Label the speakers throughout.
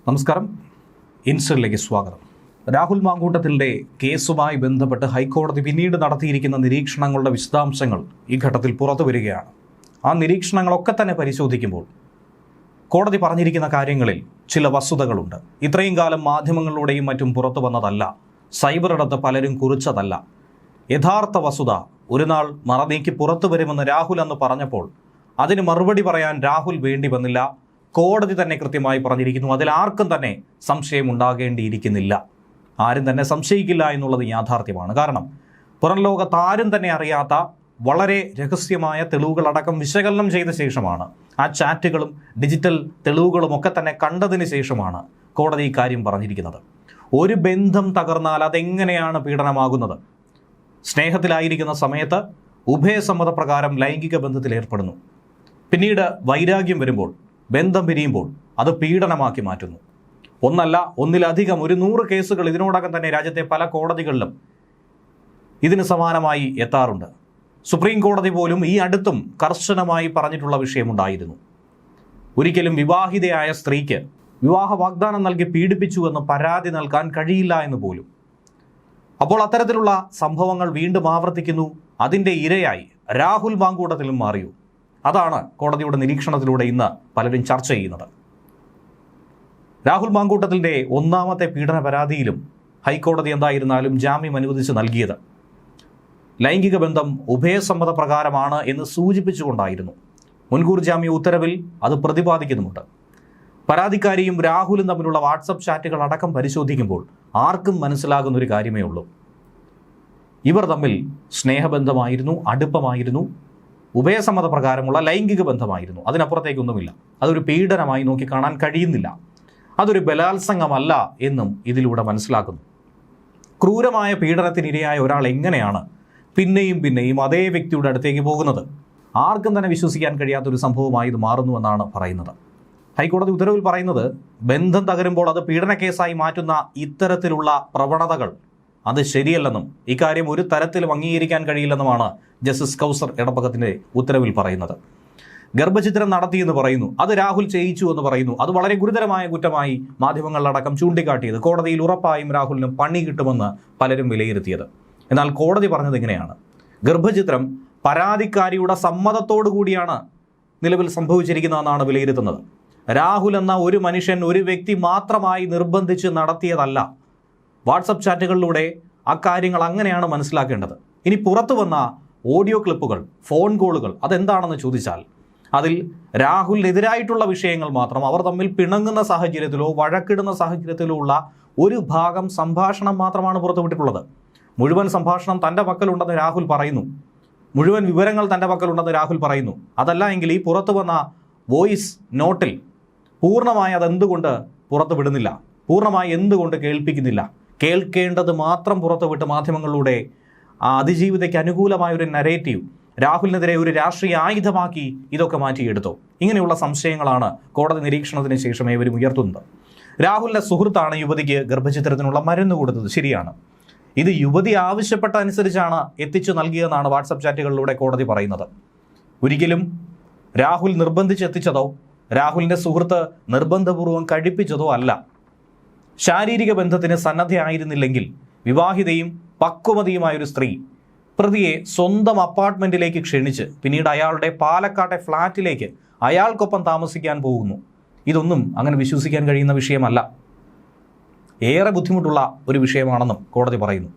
Speaker 1: നമസ്കാരം, ഇൻസ്റ്ററിലേക്ക് സ്വാഗതം. രാഹുൽ മാങ്കൂട്ടത്തിൻ്റെ കേസുമായി ബന്ധപ്പെട്ട് ഹൈക്കോടതി പിന്നീട് നടത്തിയിരിക്കുന്ന നിരീക്ഷണങ്ങളുടെ വിശദാംശങ്ങൾ ഈ ഘട്ടത്തിൽ പുറത്തു വരികയാണ്. ആ നിരീക്ഷണങ്ങളൊക്കെ തന്നെ പരിശോധിക്കുമ്പോൾ കോടതി പറഞ്ഞിരിക്കുന്ന കാര്യങ്ങളിൽ ചില വസ്തുതകളുണ്ട്. ഇത്രയും കാലം മാധ്യമങ്ങളിലൂടെയും മറ്റും പുറത്തു വന്നതല്ല, സൈബറിടത്ത് പലരും കുറിച്ചതല്ല. യഥാർത്ഥ വസ്തുത ഒരു നാൾ മറനീക്കി പുറത്തു വരുമെന്ന് രാഹുൽ അന്ന് പറഞ്ഞപ്പോൾ അതിന് മറുപടി പറയാൻ രാഹുൽ വേണ്ടി വന്നില്ല. കോടതി തന്നെ കൃത്യമായി പറഞ്ഞിരിക്കുന്നു. അതിൽ ആർക്കും തന്നെ സംശയം ഉണ്ടാകേണ്ടിയിരിക്കുന്നില്ല. ആരും തന്നെ സംശയിക്കില്ല എന്നുള്ളത് യാഥാർത്ഥ്യമാണ്. കാരണം പുറം ലോകത്ത് ആരും തന്നെ അറിയാത്ത വളരെ രഹസ്യമായ തെളിവുകളടക്കം വിശകലനം ചെയ്ത ശേഷമാണ്, ആ ചാറ്റുകളും ഡിജിറ്റൽ തെളിവുകളും ഒക്കെ തന്നെ കണ്ടതിന് ശേഷമാണ് കോടതി ഈ കാര്യം പറഞ്ഞിരിക്കുന്നത്. ഒരു ബന്ധം തകർന്നാൽ അതെങ്ങനെയാണ് പീഡനമാകുന്നത്? സ്നേഹത്തിലായിരിക്കുന്ന സമയത്ത് ഉഭയസമ്മതപ്രകാരം ലൈംഗിക ബന്ധത്തിൽ ഏർപ്പെടുന്നു. പിന്നീട് വൈരാഗ്യം വരുമ്പോൾ, ബന്ധം പിരിയുമ്പോൾ അത് പീഡനമാക്കി മാറ്റുന്നു. ഒന്നല്ല, ഒന്നിലധികം 100 കേസുകൾ ഇതിനോടകം തന്നെ രാജ്യത്തെ പല കോടതികളിലും ഇതിന് സമാനമായി എത്താറുണ്ട്. സുപ്രീം കോടതി പോലും ഈ അടുത്തും കർശനമായി പറഞ്ഞിട്ടുള്ള വിഷയമുണ്ടായിരുന്നു. ഒരിക്കലും വിവാഹിതയായ സ്ത്രീക്ക് വിവാഹ വാഗ്ദാനം നൽകി പീഡിപ്പിച്ചുവെന്ന് പരാതി നൽകാൻ കഴിയില്ല എന്ന് പോലും. അപ്പോൾ അത്തരത്തിലുള്ള സംഭവങ്ങൾ വീണ്ടും ആവർത്തിക്കുന്നു. അതിൻ്റെ ഇരയായി രാഹുൽ മാങ്കൂട്ടത്തിലും മാറിയോ? അതാണ് കോടതിയുടെ നിരീക്ഷണത്തിലൂടെ ഇന്ന് പലരും ചർച്ച ചെയ്യുന്നത്. രാഹുൽ മാങ്കൂട്ടത്തിൻ്റെ ഒന്നാമത്തെ പീഡന പരാതിയിലും ഹൈക്കോടതി എന്തായിരുന്നാലും ജാമ്യം അനുവദിച്ച് നൽകിയത് ലൈംഗിക ബന്ധം ഉഭയസമ്മത പ്രകാരമാണ് എന്ന് സൂചിപ്പിച്ചുകൊണ്ടായിരുന്നു. മുൻകൂർ ജാമ്യ ഉത്തരവിൽ അത് പ്രതിപാദിക്കുന്നുമുണ്ട്. പരാതിക്കാരിയും രാഹുലും തമ്മിലുള്ള വാട്സപ്പ് ചാറ്റുകൾ അടക്കം പരിശോധിക്കുമ്പോൾ ആർക്കും മനസ്സിലാകുന്ന ഒരു കാര്യമേ ഉള്ളൂ. ഇവർ തമ്മിൽ സ്നേഹബന്ധമായിരുന്നു, അടുപ്പമായിരുന്നു, ഉഭയസമ്മത പ്രകാരമുള്ള ലൈംഗിക ബന്ധമായിരുന്നു. അതിനപ്പുറത്തേക്കൊന്നുമില്ല. അതൊരു പീഡനമായി നോക്കി കാണാൻ കഴിയുന്നില്ല. അതൊരു ബലാത്സംഗമല്ല എന്നും ഇതിലൂടെ മനസ്സിലാക്കുന്നു. ക്രൂരമായ പീഡനത്തിനിരയായ ഒരാൾ എങ്ങനെയാണ് പിന്നെയും പിന്നെയും അതേ വ്യക്തിയുടെ അടുത്തേക്ക് പോകുന്നത്? ആർക്കും തന്നെ വിശ്വസിക്കാൻ കഴിയാത്തൊരു സംഭവമായി ഇത് മാറുന്നുവെന്നാണ് പറയുന്നത്. ഹൈക്കോടതി ഉത്തരവിൽ പറയുന്നത്, ബന്ധം തകരുമ്പോൾ അത് പീഡന കേസായി മാറ്റുന്ന ഇത്തരത്തിലുള്ള പ്രവണതകൾ അത് ശരിയല്ലെന്നും ഇക്കാര്യം ഒരു തരത്തിലും അംഗീകരിക്കാൻ കഴിയില്ലെന്നുമാണ് ജസ്റ്റിസ് കൗസർ എടപ്പകത്തിൻ്റെ ഉത്തരവിൽ പറയുന്നത്. ഗർഭചിത്രം നടത്തിയെന്ന് പറയുന്നു, അത് രാഹുൽ ചെയ്യിച്ചു എന്ന് പറയുന്നു. അത് വളരെ ഗുരുതരമായ കുറ്റമായി മാധ്യമങ്ങളിലടക്കം ചൂണ്ടിക്കാട്ടിയത് കോടതിയിൽ ഉറപ്പായും രാഹുലിന് പണി കിട്ടുമെന്ന് പലരും വിലയിരുത്തിയത്. എന്നാൽ കോടതി പറഞ്ഞത് ഇങ്ങനെയാണ്: ഗർഭചിത്രം പരാതിക്കാരിയുടെ സമ്മതത്തോടു കൂടിയാണ് നിലവിൽ സംഭവിച്ചിരിക്കുന്നതെന്നാണ് വിലയിരുത്തുന്നത്. രാഹുൽ എന്ന ഒരു മനുഷ്യൻ, ഒരു വ്യക്തി മാത്രമായി നിർബന്ധിച്ച് നടത്തിയതല്ല. വാട്സപ്പ് ചാറ്റുകളിലൂടെ അക്കാര്യങ്ങൾ അങ്ങനെയാണ് മനസ്സിലാക്കേണ്ടത്. ഇനി പുറത്തു വന്ന ഓഡിയോ ക്ലിപ്പുകൾ, ഫോൺ കോളുകൾ അതെന്താണെന്ന് ചോദിച്ചാൽ അതിൽ രാഹുലിനെതിരായിട്ടുള്ള വിഷയങ്ങൾ മാത്രം, അവർ തമ്മിൽ പിണങ്ങുന്ന സാഹചര്യത്തിലോ വഴക്കിടുന്ന സാഹചര്യത്തിലോ ഉള്ള ഒരു ഭാഗം സംഭാഷണം മാത്രമാണ് പുറത്തുവിട്ടിട്ടുള്ളത്. മുഴുവൻ സംഭാഷണം തൻ്റെ പക്കലുണ്ടെന്ന് രാഹുൽ പറയുന്നു. മുഴുവൻ വിവരങ്ങൾ തൻ്റെ പക്കലുണ്ടെന്ന് രാഹുൽ പറയുന്നു. അതല്ല എങ്കിൽ ഈ പുറത്തു വന്ന വോയിസ് നോട്ടിൽ പൂർണ്ണമായി അതെന്തുകൊണ്ട് പുറത്തു വിടുന്നില്ല? പൂർണ്ണമായി എന്തുകൊണ്ട് കേൾപ്പിക്കുന്നില്ല? കേൾക്കേണ്ടത് മാത്രം പുറത്തുവിട്ട് മാധ്യമങ്ങളിലൂടെ അതിജീവിതയ്ക്ക് അനുകൂലമായ ഒരു നരേറ്റീവ് രാഹുലിനെതിരെ ഒരു രാഷ്ട്രീയ ആയുധമാക്കി ഇതൊക്കെ മാറ്റിയെടുത്തോ? ഇങ്ങനെയുള്ള സംശയങ്ങളാണ് കോടതി നിരീക്ഷണത്തിന് ശേഷം ഇവരും ഉയർത്തുന്നത്. രാഹുലിൻ്റെ സുഹൃത്താണ് യുവതിക്ക് ഗർഭചിത്രത്തിനുള്ള മരുന്ന് കൊടുത്തത്, ശരിയാണ്. ഇത് യുവതി ആവശ്യപ്പെട്ട അനുസരിച്ചാണ് എത്തിച്ചു നൽകിയതെന്നാണ് വാട്സപ്പ് ചാറ്റുകളിലൂടെ കോടതി പറയുന്നത്. ഒരിക്കലും രാഹുൽ നിർബന്ധിച്ചെത്തിച്ചതോ രാഹുലിൻ്റെ സുഹൃത്ത് നിർബന്ധപൂർവ്വം കഴിപ്പിച്ചതോ അല്ല. ശാരീരിക ബന്ധത്തിന് സന്നദ്ധയായിരുന്നില്ലെങ്കിൽ വിവാഹിതയും പക്വമതിയുമായൊരു സ്ത്രീ പ്രതിയെ സ്വന്തം അപ്പാർട്ട്മെൻറ്റിലേക്ക് ക്ഷണിച്ച് പിന്നീട് അയാളുടെ പാലക്കാട്ടെ ഫ്ലാറ്റിലേക്ക് അയാൾക്കൊപ്പം താമസിക്കാൻ പോകുന്നു. ഇതൊന്നും അങ്ങനെ വിശ്വസിക്കാൻ കഴിയുന്ന വിഷയമല്ല. ഏറെ ബുദ്ധിമുട്ടുള്ള ഒരു വിഷയമാണെന്നും കോടതി പറയുന്നു.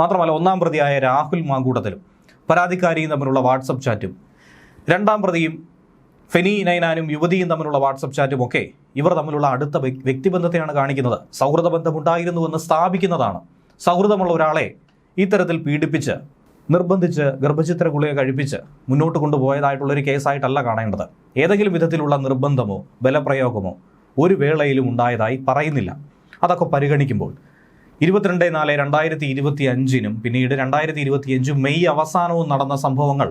Speaker 1: മാത്രമല്ല, ഒന്നാം പ്രതിയായ രാഹുൽ മാങ്കൂട്ടത്തിലും പരാതിക്കാരിയും തമ്മിലുള്ള വാട്സപ്പ് ചാറ്റും, രണ്ടാം പ്രതിയും ഫെനി നൈനാനും യുവതിയും തമ്മിലുള്ള വാട്സപ്പ് ചാറ്റും ഒക്കെ ഇവർ തമ്മിലുള്ള അടുത്ത വ്യക്തിബന്ധത്തെയാണ് കാണിക്കുന്നത്. സൗഹൃദ ബന്ധമുണ്ടായിരുന്നുവെന്ന് സ്ഥാപിക്കുന്നതാണ്. സൗഹൃദമുള്ള ഒരാളെ ഇത്തരത്തിൽ പീഡിപ്പിച്ച് നിർബന്ധിച്ച് ഗർഭചിത്ര ഗുളിക കഴിപ്പിച്ച് മുന്നോട്ട് കൊണ്ടുപോയതായിട്ടുള്ളൊരു കേസായിട്ടല്ല കാണേണ്ടത്. ഏതെങ്കിലും വിധത്തിലുള്ള നിർബന്ധമോ ബലപ്രയോഗമോ ഒരു വേളയിലും ഉണ്ടായതായി പറയുന്നില്ല. അതൊക്കെ പരിഗണിക്കുമ്പോൾ 22/4/2025 പിന്നീട് 2025 മെയ് അവസാനവും നടന്ന സംഭവങ്ങൾ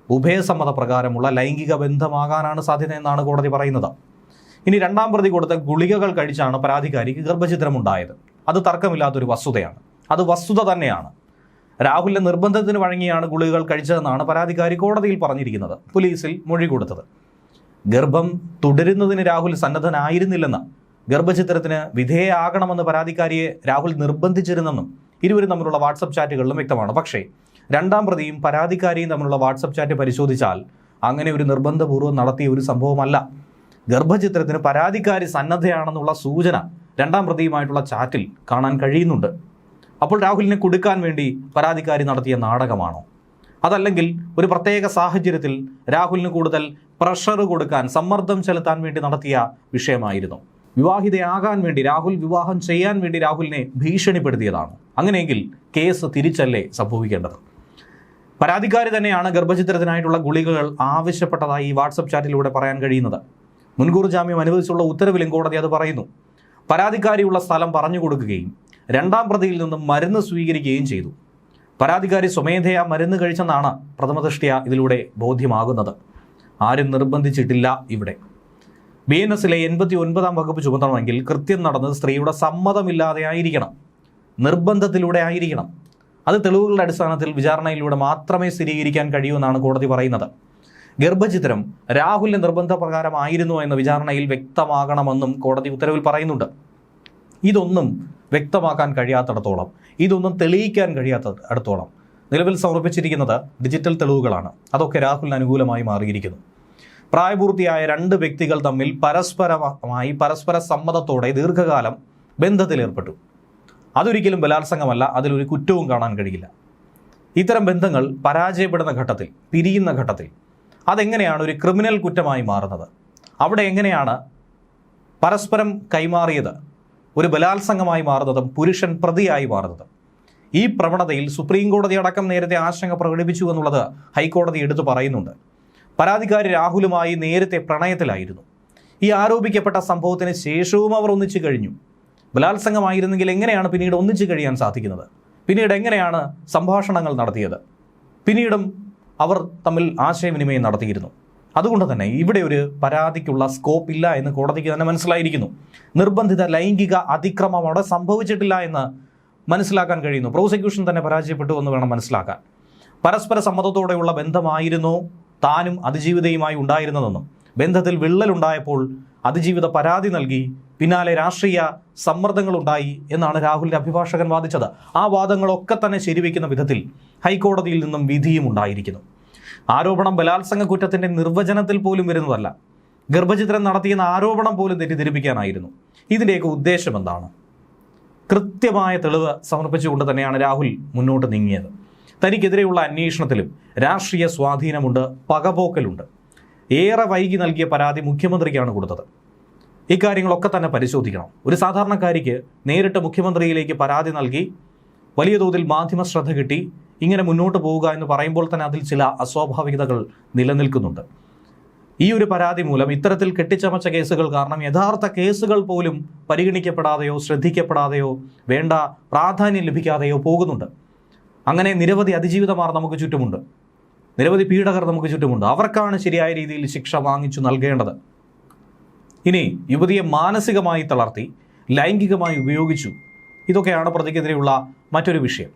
Speaker 1: ഉഭയസമ്മത പ്രകാരമുള്ള ലൈംഗിക ബന്ധമാകാനാണ് സാധ്യതയെന്നാണ് കോടതി പറയുന്നത്. ഇനി രണ്ടാം പ്രതി കൊടുത്ത ഗുളികകൾ കഴിച്ചാണ് പരാതിക്കാരിക്ക് ഗർഭചിത്രമുണ്ടായത്. അത് തർക്കമില്ലാത്തൊരു വസ്തുതയാണ്. അത് വസ്തുത തന്നെയാണ്. രാഹുലിന്റെ നിർബന്ധത്തിന് വഴങ്ങിയാണ് ഗുളികകൾ കഴിച്ചതെന്നാണ് പരാതിക്കാരി കോടതിയിൽ പറഞ്ഞിരിക്കുന്നത്, പോലീസിൽ മൊഴി കൊടുത്തത്. ഗർഭം തുടരുന്നതിന് രാഹുൽ സന്നദ്ധനായിരുന്നില്ലെന്ന് ഗർഭചിത്രത്തിന് വിധേയമാകണമെന്ന് പരാതിക്കാരിയെ രാഹുൽ നിർബന്ധിച്ചിരുന്നെന്നും ഇരുവരും തമ്മിലുള്ള വാട്സപ്പ് ചാറ്റുകളിലും വ്യക്തമാണ്. പക്ഷേ രണ്ടാം പ്രതിയും പരാതിക്കാരിയും തമ്മിലുള്ള വാട്സപ്പ് ചാറ്റ് പരിശോധിച്ചാൽ അങ്ങനെ ഒരു നിർബന്ധപൂർവ്വം നടത്തിയ ഒരു സംഭവമല്ല. ഗർഭചിത്രത്തിന് പരാതിക്കാരി സന്നദ്ധയാണെന്നുള്ള സൂചന രണ്ടാം പ്രതിയുമായിട്ടുള്ള ചാറ്റിൽ കാണാൻ കഴിയുന്നുണ്ട്. അപ്പോൾ രാഹുലിനെ കുടുക്കാൻ വേണ്ടി പരാതിക്കാരി നടത്തിയ നാടകമാണോ? അതല്ലെങ്കിൽ ഒരു പ്രത്യേക സാഹചര്യത്തിൽ രാഹുലിന് കൂടുതൽ പ്രഷർ കൊടുക്കാൻ, സമ്മർദ്ദം ചെലുത്താൻ വേണ്ടി നടത്തിയ വിഷയമായിരുന്നു? വിവാഹിതയാകാൻ വേണ്ടി, രാഹുൽ വിവാഹം ചെയ്യാൻ വേണ്ടി രാഹുലിനെ ഭീഷണിപ്പെടുത്തിയതാണ്. അങ്ങനെയെങ്കിൽ കേസ് തിരിച്ചല്ലേ സംഭവിക്കേണ്ടത്? പരാതിക്കാരി തന്നെയാണ് ഗർഭചിത്രത്തിനായിട്ടുള്ള ഗുളികകൾ ആവശ്യപ്പെട്ടതായി ഈ വാട്സപ്പ് ചാറ്റിലൂടെ പറയാൻ കഴിയുന്നത്. മുൻകൂർ ജാമ്യം അനുവദിച്ചുള്ള ഉത്തരവിലും കോടതി അത് പറയുന്നു. പരാതിക്കാരിയുള്ള സ്ഥലം പറഞ്ഞു കൊടുക്കുകയും രണ്ടാം പ്രതിയിൽ നിന്നും മരുന്ന് സ്വീകരിക്കുകയും ചെയ്തു. പരാതിക്കാരി സ്വമേധയാ മരുന്ന് കഴിച്ചെന്നാണ് പ്രഥമദൃഷ്ട്യാ ഇതിലൂടെ ബോധ്യമാകുന്നത്. ആരും നിർബന്ധിച്ചിട്ടില്ല. ഇവിടെ BNS-ലെ 89-ാം വകുപ്പ് ചുമത്തണമെങ്കിൽ കൃത്യം നടന്നത് സ്ത്രീയുടെ സമ്മതമില്ലാതെ ആയിരിക്കണം, നിർബന്ധത്തിലൂടെ ആയിരിക്കണം. അത് തെളിവുകളുടെ അടിസ്ഥാനത്തിൽ വിചാരണയിലൂടെ മാത്രമേ സ്ഥിരീകരിക്കാൻ കഴിയൂവെന്നാണ് കോടതി പറയുന്നത്. ഗർഭചിത്രം രാഹുലിന്റെ നിർബന്ധപ്രകാരമായിരുന്നോ എന്ന വിചാരണയിൽ വ്യക്തമാകണമെന്നും കോടതി ഉത്തരവിൽ പറയുന്നുണ്ട്. ഇതൊന്നും വ്യക്തമാക്കാൻ കഴിയാത്തിടത്തോളം, ഇതൊന്നും തെളിയിക്കാൻ കഴിയാത്തിടത്തോളം നിലവിൽ സമർപ്പിച്ചിരിക്കുന്നത് ഡിജിറ്റൽ തെളിവുകളാണ്. അതൊക്കെ രാഹുലിന് അനുകൂലമായി മാറിയിരിക്കുന്നു. പ്രായപൂർത്തിയായ രണ്ട് വ്യക്തികൾ തമ്മിൽ പരസ്പര സമ്മതത്തോടെ ദീർഘകാലം ബന്ധത്തിലേർപ്പെട്ടു. അതൊരിക്കലും ബലാത്സംഗമല്ല, അതിലൊരു കുറ്റവും കാണാൻ കഴിയില്ല. ഇത്തരം ബന്ധങ്ങൾ പരാജയപ്പെടുന്ന ഘട്ടത്തിൽ, പിരിയുന്ന ഘട്ടത്തിൽ അതെങ്ങനെയാണ് ഒരു ക്രിമിനൽ കുറ്റമായി മാറുന്നത്? അവിടെ എങ്ങനെയാണ് പരസ്പരം കൈമാറിയത് ഒരു ബലാത്സംഗമായി മാറുന്നതും പുരുഷൻ പ്രതിയായി മാറുന്നതും? ഈ പ്രവണതയിൽ സുപ്രീം കോടതി അടക്കം നേരത്തെ ആശങ്ക പ്രകടിപ്പിച്ചു എന്നുള്ളത് ഹൈക്കോടതി എടുത്തു പറയുന്നുണ്ട്. പരാതിക്കാരി രാഹുലുമായി നേരത്തെ പ്രണയത്തിലായിരുന്നു. ഈ ആരോപിക്കപ്പെട്ട സംഭവത്തിന് ശേഷവും അവർ ഒന്നിച്ചു കഴിഞ്ഞു. ബലാത്സംഗമായിരുന്നെങ്കിൽ എങ്ങനെയാണ് പിന്നീട് ഒന്നിച്ചു കഴിയാൻ സാധിക്കുന്നത്? പിന്നീട് എങ്ങനെയാണ് സംഭാഷണങ്ങൾ നടത്തിയത്? പിന്നീടും അവർ തമ്മിൽ ആശയവിനിമയം നടത്തിയിരുന്നു. അതുകൊണ്ട് തന്നെ ഇവിടെ ഒരു പരാതിക്കുള്ള സ്കോപ്പ് ഇല്ല എന്ന് കോടതിക്ക് തന്നെ മനസ്സിലായിരിക്കുന്നു. നിർബന്ധിത ലൈംഗിക അതിക്രമം അവിടെ സംഭവിച്ചിട്ടില്ല എന്ന് മനസ്സിലാക്കാൻ കഴിയുന്നു. പ്രോസിക്യൂഷൻ തന്നെ പരാജയപ്പെട്ടു എന്ന് വേണം മനസ്സിലാക്കാൻ. പരസ്പര സമ്മതത്തോടെയുള്ള ബന്ധമായിരുന്നോ താനും അതിജീവിതയുമായി ഉണ്ടായിരുന്നതെന്നും ബന്ധത്തിൽ വിള്ളലുണ്ടായപ്പോൾ അതിജീവിത പരാതി നൽകി, പിന്നാലെ രാഷ്ട്രീയ സമ്മർദ്ദങ്ങളുണ്ടായി എന്നാണ് രാഹുലിന്റെ അഭിഭാഷകൻ വാദിച്ചത്. ആ വാദങ്ങളൊക്കെ തന്നെ ശരിവെക്കുന്ന വിധത്തിൽ ഹൈക്കോടതിയിൽ നിന്നും വിധിയും ഉണ്ടായിരിക്കുന്നു. ആരോപണം ബലാത്സംഗ കുറ്റത്തിന്റെ നിർവചനത്തിൽ പോലും വരുന്നതല്ല. ഗർഭചിത്രം നടത്തിയെന്ന ആരോപണം പോലും തെറ്റിദ്ധരിപ്പിക്കാനായിരുന്നു. ഇതിൻ്റെയൊക്കെ ഉദ്ദേശം എന്താണ്? കൃത്യമായ തെളിവ് സമർപ്പിച്ചുകൊണ്ട് തന്നെയാണ് രാഹുൽ മുന്നോട്ട് നീങ്ങിയത്. തനിക്കെതിരെയുള്ള അന്വേഷണത്തിലും രാഷ്ട്രീയ സ്വാധീനമുണ്ട്, പകപോക്കലുണ്ട്. ഏറെ വൈകി നൽകിയ പരാതി മുഖ്യമന്ത്രിക്കാണ് കൊടുത്തത്. ഇക്കാര്യങ്ങളൊക്കെ തന്നെ പരിശോധിക്കണം. ഒരു സാധാരണക്കാരിക്ക് നേരിട്ട് മുഖ്യമന്ത്രിയിലേക്ക് പരാതി നൽകി വലിയ തോതിൽ മാധ്യമ ശ്രദ്ധ കിട്ടി ഇങ്ങനെ മുന്നോട്ട് പോവുക എന്ന് പറയുമ്പോൾ തന്നെ അതിൽ ചില അസ്വാഭാവികതകൾ നിലനിൽക്കുന്നുണ്ട്. ഈ ഒരു പരാതി മൂലം ഇത്തരത്തിൽ കെട്ടിച്ചമച്ച കേസുകൾ കാരണം യഥാർത്ഥ കേസുകൾ പോലും പരിഗണിക്കപ്പെടാതെയോ ശ്രദ്ധിക്കപ്പെടാതെയോ വേണ്ട പ്രാധാന്യം ലഭിക്കാതെയോ പോകുന്നുണ്ട്. അങ്ങനെ നിരവധി അതിജീവിതമാർ നമുക്ക് ചുറ്റുമുണ്ട്, നിരവധി പീഡകർ നമുക്ക് ചുറ്റുമുണ്ട്. അവർക്കാണ് ശരിയായ രീതിയിൽ ശിക്ഷ വാങ്ങിച്ചു നൽകേണ്ടത്. ഇനി യുവതിയെ മാനസികമായി തളർത്തി ലൈംഗികമായി ഉപയോഗിച്ചു, ഇതൊക്കെയാണ് പ്രതിക്കെതിരെയുള്ള മറ്റൊരു വിഷയം.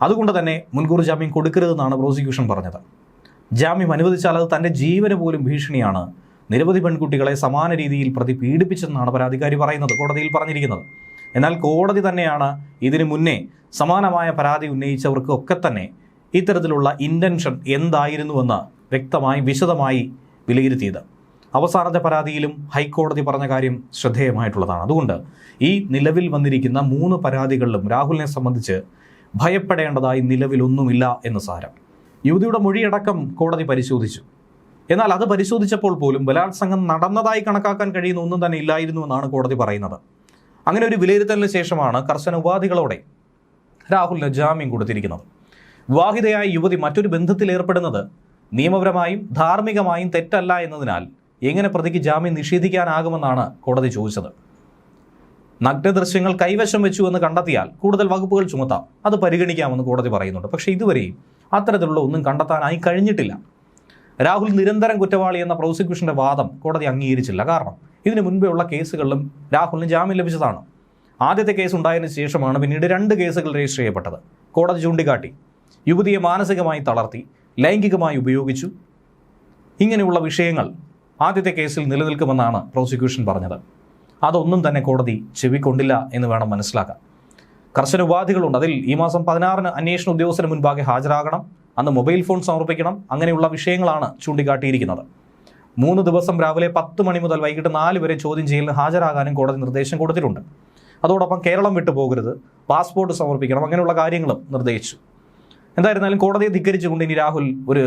Speaker 1: അതുകൊണ്ട് തന്നെ മുൻകൂർ ജാമ്യം കൊടുക്കരുതെന്നാണ് പ്രോസിക്യൂഷൻ പറഞ്ഞത്. ജാമ്യം അനുവദിച്ചാൽ അത് തൻ്റെ ജീവന് പോലും ഭീഷണിയാണ്. നിരവധി പെൺകുട്ടികളെ സമാന രീതിയിൽ പ്രതി പീഡിപ്പിച്ചെന്നാണ് പരാതിക്കാരി പറയുന്നത്, കോടതിയിൽ പറഞ്ഞിരിക്കുന്നത്. എന്നാൽ കോടതി തന്നെയാണ് ഇതിനു മുന്നേ സമാനമായ പരാതി ഉന്നയിച്ചവർക്കൊക്കെ തന്നെ ഇത്തരത്തിലുള്ള ഇൻറ്റൻഷൻ എന്തായിരുന്നുവെന്ന് വ്യക്തമായി വിശദമായി വിലയിരുത്തിയത്. അവസാനത്തെ പരാതിയിലും ഹൈക്കോടതി പറഞ്ഞ കാര്യം ശ്രദ്ധേയമായിട്ടുള്ളതാണ്. അതുകൊണ്ട് ഈ നിലവിൽ വന്നിരിക്കുന്ന 3 പരാതികളിലും രാഹുലിനെ സംബന്ധിച്ച് ഭയപ്പെടേണ്ടതായി നിലവിലൊന്നുമില്ല എന്ന് സാരം. യുവതിയുടെ മൊഴിയടക്കം കോടതി പരിശോധിച്ചു. എന്നാൽ അത് പരിശോധിച്ചപ്പോൾ പോലും ബലാത്സംഗം നടന്നതായി കണക്കാക്കാൻ കഴിയുന്ന ഒന്നും തന്നെ ഇല്ലായിരുന്നു എന്നാണ് കോടതി പറയുന്നത്. അങ്ങനെ ഒരു വിലയിരുത്തലിന് ശേഷമാണ് കർശന ഉപാധികളോടെ രാഹുലിന് ജാമ്യം കൊടുത്തിരിക്കുന്നത്. വിവാഹിതയായ യുവതി മറ്റൊരു ബന്ധത്തിൽ ഏർപ്പെടുന്നത് നിയമപരമായും ധാർമ്മികമായും തെറ്റല്ല എന്നതിനാൽ എങ്ങനെ പ്രതിക്ക് ജാമ്യം നിഷേധിക്കാനാകുമെന്നാണ് കോടതി ചോദിച്ചത്. നഗ്നദൃശ്യങ്ങൾ കൈവശം വെച്ചു എന്ന് കണ്ടെത്തിയാൽ കൂടുതൽ വകുപ്പുകൾ ചുമത്താം, അത് പരിഗണിക്കാമെന്ന് കോടതി പറയുന്നുണ്ട്. പക്ഷേ ഇതുവരെയും അത്തരത്തിലുള്ള ഒന്നും കണ്ടെത്താനായി കഴിഞ്ഞിട്ടില്ല. രാഹുൽ നിരന്തരം കുറ്റവാളി എന്ന പ്രോസിക്യൂഷന്റെ വാദം കോടതി അംഗീകരിച്ചില്ല. കാരണം ഇതിനു മുൻപേ ഉള്ള കേസുകളിലും രാഹുലിന് ജാമ്യം ലഭിച്ചതാണ്. ആദ്യത്തെ കേസ് ഉണ്ടായതിനു ശേഷമാണ് പിന്നീട് 2 കേസുകൾ രജിസ്റ്റർ ചെയ്യപ്പെട്ടത്. കോടതി ചൂണ്ടിക്കാട്ടി യുവതിയെ മാനസികമായി തളർത്തി, ലൈംഗികമായി ഉപയോഗിച്ചു, ഇങ്ങനെയുള്ള വിഷയങ്ങൾ ആദ്യത്തെ കേസിൽ നിലനിൽക്കുമെന്നാണ് പ്രോസിക്യൂഷൻ പറഞ്ഞത്. അതൊന്നും തന്നെ കോടതി ചെവിക്കൊണ്ടില്ല എന്ന് വേണം മനസ്സിലാക്കാൻ. കർശന ഉപാധികളുണ്ട്. അതിൽ ഈ മാസം 16-ന് അന്വേഷണ ഉദ്യോഗസ്ഥന് മുൻപാകെ ഹാജരാകണം, അന്ന് മൊബൈൽ ഫോൺ സമർപ്പിക്കണം, അങ്ങനെയുള്ള വിഷയങ്ങളാണ് ചൂണ്ടിക്കാട്ടിയിരിക്കുന്നത്. 3 ദിവസം രാവിലെ 10 മണി മുതൽ വൈകിട്ട് 4 വരെ ചോദ്യം ചെയ്യലിന് ഹാജരാകാനും കോടതി നിർദ്ദേശം കൊടുത്തിട്ടുണ്ട്. അതോടൊപ്പം കേരളം വിട്ടു പോകരുത്, പാസ്പോർട്ട് സമർപ്പിക്കണം, അങ്ങനെയുള്ള കാര്യങ്ങളും നിർദ്ദേശിച്ചു. എന്തായിരുന്നാലും കോടതിയെ ധിക്കരിച്ചുകൊണ്ട് ഇനി രാഹുൽ ഒരു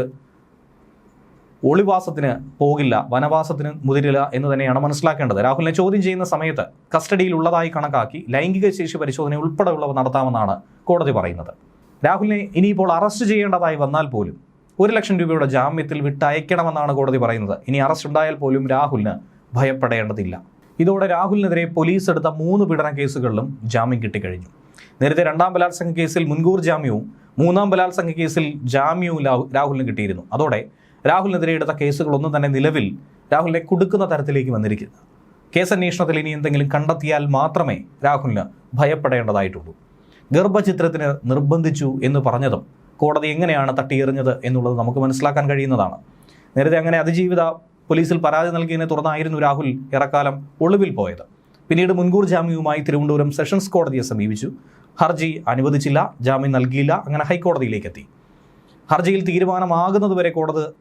Speaker 1: ഒളിവാസത്തിന് പോകില്ല, വനവാസത്തിന് മുതിരില്ല എന്ന് തന്നെയാണ് മനസ്സിലാക്കേണ്ടത്. രാഹുലിനെ ചോദ്യം ചെയ്യുന്ന സമയത്ത് കസ്റ്റഡിയിൽ ഉള്ളതായി കണക്കാക്കി ലൈംഗിക ശേഷി പരിശോധന ഉൾപ്പെടെയുള്ളവ നടത്താമെന്നാണ് കോടതി പറയുന്നത്. രാഹുലിനെ ഇനിയിപ്പോൾ അറസ്റ്റ് ചെയ്യേണ്ടതായി വന്നാൽ പോലും 1 ലക്ഷം രൂപയുടെ ജാമ്യത്തിൽ വിട്ടയക്കണമെന്നാണ് കോടതി പറയുന്നത്. ഇനി അറസ്റ്റ് ഉണ്ടായാൽ പോലും രാഹുലിന് ഭയപ്പെടേണ്ടതില്ല. ഇതോടെ രാഹുലിനെതിരെ പോലീസ് എടുത്ത 3 പീഡന കേസുകളിലും ജാമ്യം കിട്ടിക്കഴിഞ്ഞു. നേരത്തെ 2ാം ബലാത്സംഗ കേസിൽ മുൻകൂർ ജാമ്യവും 3ാം ബലാത്സംഗ കേസിൽ ജാമ്യവും രാഹുലിന് കിട്ടിയിരുന്നു. അതോടെ രാഹുലിനെതിരെ എടുത്ത കേസുകളൊന്നും തന്നെ നിലവിൽ രാഹുലിനെ കുടുക്കുന്ന തരത്തിലേക്ക് വന്നിരിക്കുന്നു. കേസന്വേഷണത്തിൽ ഇനി എന്തെങ്കിലും കണ്ടെത്തിയാൽ മാത്രമേ രാഹുലിന് ഭയപ്പെടേണ്ടതായിട്ടുള്ളൂ. ഗർഭചിത്രത്തിന് നിർബന്ധിച്ചു എന്ന് പറഞ്ഞതും കോടതി എങ്ങനെയാണ് തട്ടിയെറിഞ്ഞത് എന്നുള്ളത് നമുക്ക് മനസ്സിലാക്കാൻ കഴിയുന്നതാണ്. നേരത്തെ അങ്ങനെ അതിജീവിത പോലീസിൽ പരാതി നൽകിയതിനെ തുടർന്നായിരുന്നു രാഹുൽ ഏറെക്കാലം ഒളിവിൽ പോയത്. പിന്നീട് മുൻകൂർ ജാമ്യവുമായി തിരുവനന്തപുരം സെഷൻസ് കോടതിയെ സമീപിച്ചു. ഹർജി അനുവദിച്ചില്ല, ജാമ്യം നൽകിയില്ല. അങ്ങനെ ഹൈക്കോടതിയിലേക്ക് എത്തി. ഹർജിയിൽ തീരുമാനമാകുന്നതുവരെ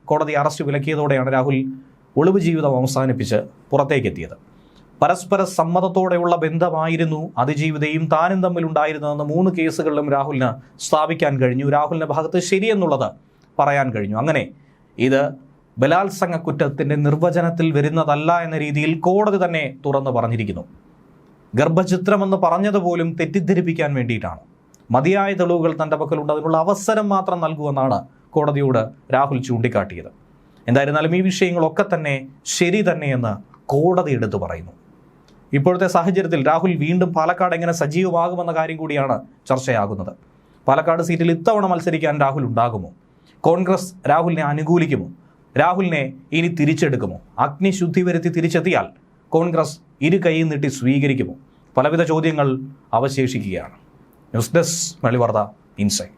Speaker 1: കോടതി അറസ്റ്റ് വിലക്കിയതോടെയാണ് രാഹുൽ ഒളിവ് ജീവിതം അവസാനിപ്പിച്ച് പുറത്തേക്കെത്തിയത്. പരസ്പര സമ്മതത്തോടെയുള്ള ബന്ധമായിരുന്നു അതിജീവിതയും താനും തമ്മിലുണ്ടായിരുന്നതെന്ന് 3 കേസുകളിലും രാഹുലിന് സ്ഥാപിക്കാൻ കഴിഞ്ഞു. രാഹുലിൻ്റെ ഭാഗത്ത് ശരിയെന്നുള്ളത് പറയാൻ കഴിഞ്ഞു. അങ്ങനെ ഇത് ബലാത്സംഗ കുറ്റത്തിൻ്റെ നിർവചനത്തിൽ വരുന്നതല്ല എന്ന രീതിയിൽ കോടതി തന്നെ തുറന്നു പറഞ്ഞിരിക്കുന്നു. ഗർഭചിത്രമെന്ന് പറഞ്ഞതുപോലും തെറ്റിദ്ധരിപ്പിക്കാൻ വേണ്ടിയിട്ടാണ്. മതിയായ തെളിവുകൾ തൻ്റെ പക്കലുണ്ട്, അതിനുള്ള അവസരം മാത്രം നൽകുമെന്നാണ് കോടതിയോട് രാഹുൽ ചൂണ്ടിക്കാട്ടിയത്. എന്തായിരുന്നാലും ഈ വിഷയങ്ങളൊക്കെ തന്നെ ശരി തന്നെയെന്ന് കോടതി എടുത്തു പറയുന്നു. ഇപ്പോഴത്തെ സാഹചര്യത്തിൽ രാഹുൽ വീണ്ടും പാലക്കാട് എങ്ങനെ സജീവമാകുമെന്ന കാര്യം കൂടിയാണ് ചർച്ചയാകുന്നത്. പാലക്കാട് സീറ്റിൽ ഇത്തവണ മത്സരിക്കാൻ രാഹുൽ ഉണ്ടാകുമോ? കോൺഗ്രസ് രാഹുലിനെ അനുകൂലിക്കുമോ? രാഹുലിനെ ഇനി തിരിച്ചെടുക്കുമോ? അഗ്നിശുദ്ധി വരുത്തി തിരിച്ചെത്തിയാൽ കോൺഗ്രസ് 2 കൈയും നീട്ടി സ്വീകരിക്കുമോ? പലവിധ ചോദ്യങ്ങൾ അവശേഷിക്കുകയാണ്. ന്യൂസ് ഡെസ്ക് മലയാളി വാർത്ത ഇൻസൈറ്റ്.